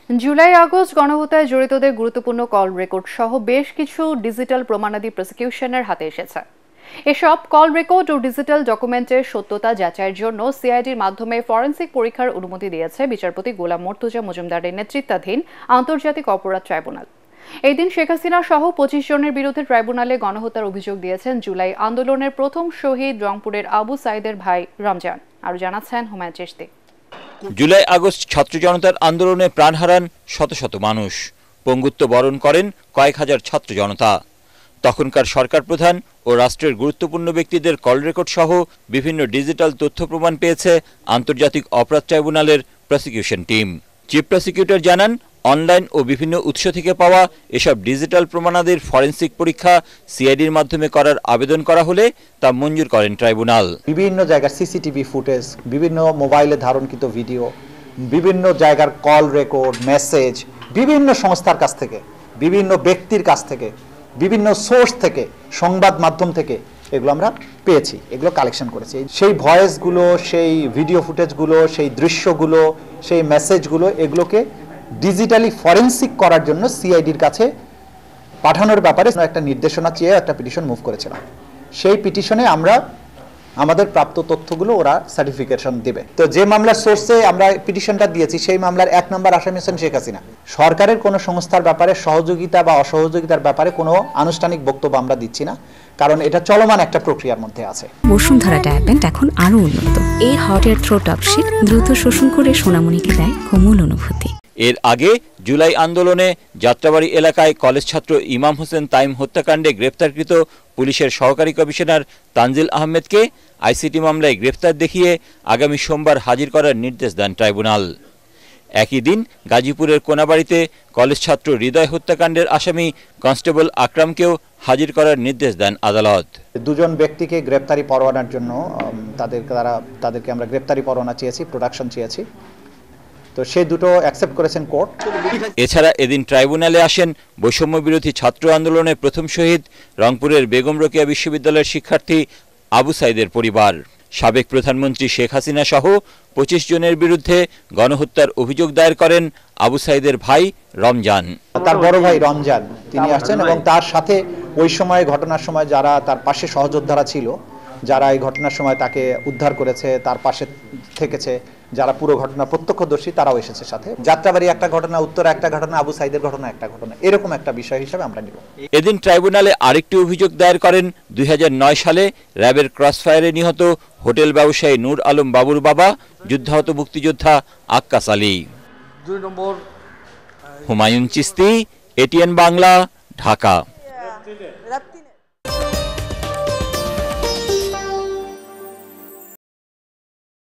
July August গণহত্যায় জড়িতদের গুরুত্বপূর্ণ call record সহ বেশ কিছু ডিজিটাল প্রমাণাদি প্রসিকিউশনের হাতে এসেছে। এসব কল রেকর্ড ও ডিজিটাল ডকুমেন্টের সত্যতা যাচাইয়ের জন্য সিআইডির মাধ্যমে ফরেনসিক পরীক্ষার অনুমতি দিয়েছে বিচারপতি গোলাম মর্তুজা মজুমদারের নেতৃত্বাধীন আন্তর্জাতিক অপরাধ ট্রাইব্যুনাল। এই দিন শেখ হাসিনা সহ ২৫ জনের বিরুদ্ধে ট্রাইব্যুনালে গণহত্যার অভিযোগ দিয়েছেন জুলাই আন্দোলনের প্রথম শহীদ রংপুরের আবু সাইদের ভাই রমজান। আরও জানাচ্ছেন হুমায়ুন চিশতি। জুলাই আগস্ট ছাত্র জনতার আন্দোলনে প্রাণ হারান শত শত মানুষ, পঙ্গুত্ব বরণ করেন কয়েক হাজার ছাত্র জনতা। তখনকার সরকার প্রধান ও রাষ্ট্রের গুরুত্বপূর্ণ ব্যক্তিদের কল রেকর্ড সহ বিভিন্ন ডিজিটাল তথ্য প্রমাণ পেয়েছে আন্তর্জাতিক অপরাধ ট্রাইব্যুনালের প্রসিকিউশন টিম। চিফ প্রসিকিউটর জানান, অনলাইন ও বিভিন্ন উৎস থেকে পাওয়া এসব ডিজিটাল প্রমাণাদির ফরেনসিক পরীক্ষা সিআইডির মাধ্যমে করার আবেদন করা হলে তা মঞ্জুর করেন ট্রাইব্যুনাল। বিভিন্ন জায়গার সিসিটিভি ফুটেজ, বিভিন্ন মোবাইলে ধারণকৃত ভিডিও, বিভিন্ন জায়গার কল রেকর্ড, মেসেজ, বিভিন্ন সংস্থার কাছ থেকে, বিভিন্ন ব্যক্তির কাছ থেকে, বিভিন্ন সোর্স থেকে, সংবাদ মাধ্যম থেকে এগুলো আমরা পেয়েছি, এগুলো কালেকশন করেছি। সেই ভয়েসগুলো, সেই ভিডিও ফুটেজগুলো, সেই দৃশ্যগুলো, সেই মেসেজগুলো, এগুলোকে ডিজিটালি ফরেনসিক করার জন্য সিআইডির কাছে পাঠানোর ব্যাপারে একটা নির্দেশনা চেয়ে একটা পিটিশন মুভ করেছিলাম। সেই পিটিশনে আমরা আমাদের প্রাপ্ত তথ্যগুলো ওরা সার্টিফিকেশন দেবে। তো যে মামলার সোর্সে আমরা পিটিশনটা দিয়েছি সেই মামলার ১ নম্বর আসামি হচ্ছেন শেখ হাসিনা। সরকারের কোনো সংস্থার ব্যাপারে সহযোগিতা বা অসহযোগিতার ব্যাপারে কোনো আনুষ্ঠানিক বক্তব্য আমরা দিচ্ছি না, কারণ এটা চলমান একটা প্রক্রিয়ার মধ্যে আছে। বসুন্ধরা ট্যাবলেট এখন আরো উন্নত। এই হট এয়ার থ্রো টপশিট দ্রুত শোষণ করে সোনামণিকে দেয় কোমল অনুভূতি। এর আগে জুলাই আন্দোলনে যাত্রাবাড়ি এলাকায় কলেজ ছাত্র ইমাম হোসেন তাইম হত্যাকাণ্ডে গ্রেপ্তারকৃত পুলিশের সহকারী কমিশনার তানজিল আহমেদকে আইসিটি মামলায় গ্রেপ্তার দেখিয়ে আগামী সোমবার হাজির করার নির্দেশ দেন ট্রাইব্যুনাল। একই দিন গাজীপুরের কোনাবাড়িতে কলেজ ছাত্র হৃদয় হত্যাকাণ্ডের আসামি কনস্টেবল আকরামকেও হাজির করার নির্দেশ দেন আদালত। দুজন ব্যক্তিকে গ্রেপ্তারি পরোয়ানার জন্য তাদেরকে আমরা গ্রেপ্তারি পরোয়ানা চেয়েছি, প্রোডাকশন চেয়েছি, তো সেই দুটো অ্যাকসেপ্ট করেছেন কোর্ট। এছাড়া এদিন ট্রাইব্যুনালে আসেন বৈষম্য বিরোধী ছাত্র আন্দোলনের প্রথম শহীদ রংপুরের বেগম রোকেয়া বিশ্ববিদ্যালয়ের শিক্ষার্থী আবু সাইদের পরিবার। সাবেক প্রধানমন্ত্রী শেখ হাসিনা সহ ২৫ জনের বিরুদ্ধে গণহত্যার অভিযোগ দায়ের করেন আবু সাইদের ভাই রমজান। তার বড় ভাই রমজান তিনি আসছেন এবং তার সাথে ওই সময় ঘটনার সময় যারা তার পাশে সহযোদ্ধারা ছিল, যারা এই ঘটনার সময় তাকে উদ্ধার করেছে, তার পাশে থেকেছে, যারা পুরো ঘটনা প্রত্যক্ষদর্শী, তারাও এসেছে সাথে। যাত্রাবাড়ি একটা ঘটনা, উত্তরা একটা ঘটনা, আবু সাইদের ঘটনা একটা ঘটনা, এরকম একটা বিষয় হিসেবে আমরা নিব। এদিন ট্রাইব্যুনালে আরেকটি অভিযোগ দায়ের করেন ২০০৯ সালে র্যাবের ক্রসফায়ারে নিহত হোটেল ব্যবসায়ী নূর আলম বাবুর বাবা যুদ্ধাহত মুক্তিযোদ্ধা আক্কাস আলী। হুমায়ুন চিশতি, এটিএন বাংলা, ঢাকা।